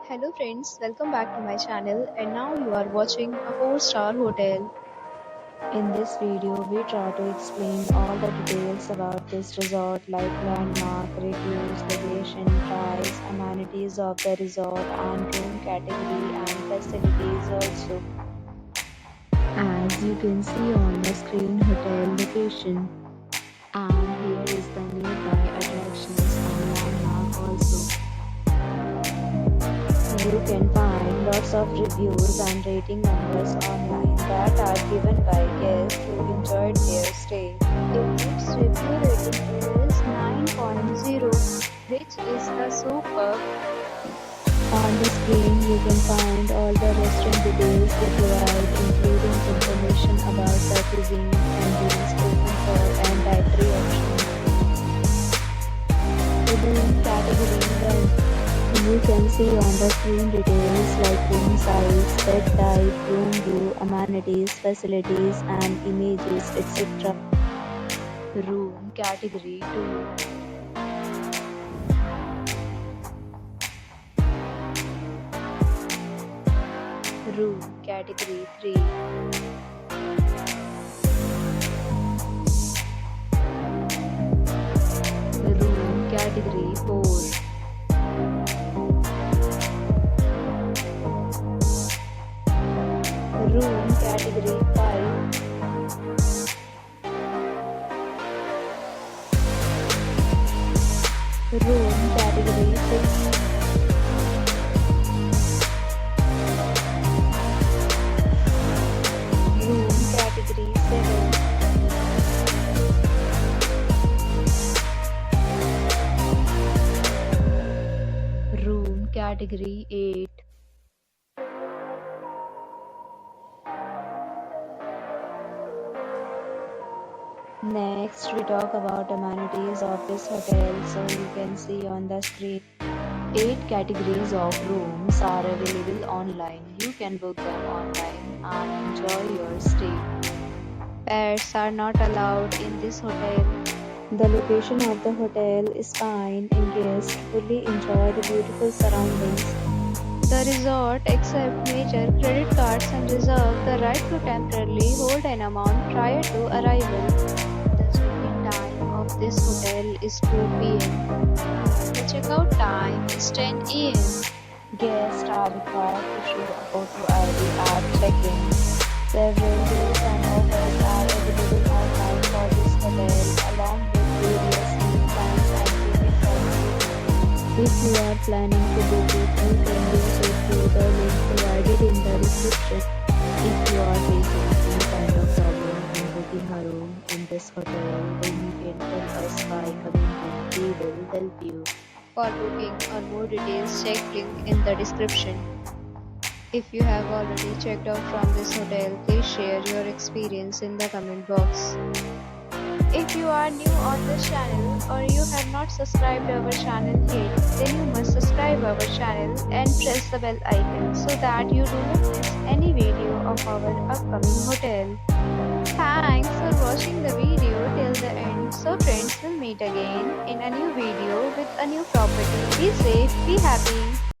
Hello friends, welcome back to my channel and now you are watching a 4-star hotel. In this video, we try to explain all the details about this resort like landmark, reviews, location, price, amenities of the resort and room category and facilities also. As you can see on the screen, hotel location. And here is the nearby attractions and landmark also. You can find lots of reviews and rating numbers online that are given by guests who enjoyed their stay. Its review rating is 9.0, which is the superb. On the screen, you can find all the restaurant details they provide, including information about the cuisine, ambience, open for and dietary options. The room category. You can see on the screen details like room size, bed type, room view, amenities, facilities and images, etc. Room category 2. Room category 3. Room category 4. Room category 5. Room category 6. Room category 7. Room category 8. Next, we talk about amenities of this hotel. So you can see on the screen, 8 categories of rooms are available online. You can book them online and enjoy your stay. Pets are not allowed in this hotel. The location of the hotel is fine and guests fully enjoy the beautiful surroundings. The resort accepts major credit cards and reserves the right to temporarily hold an amount prior to arrival. The check-in time of this hotel is 2 p.m. The checkout time is 10 a.m. Guests are required to show a photo ID at check-in. Several deals and offers are available online for this hotel along with various meal plans and payment policies. If you are planning to book it, you can do so through the link provided in the description. If you are facing any kind of problem in booking a room in this hotel, then you can tell us by commenting. We will help you. For booking or more details, check link in the description. If you have already checked out from this hotel, please share your experience in the comment box. If you are new on this channel or you have not subscribed our channel yet, then you must subscribe our channel and press the bell icon so that you do not miss any video of our upcoming hotel. Thanks for watching the video till the end. So friends, will meet again in a new video with a new property. Be safe, be happy.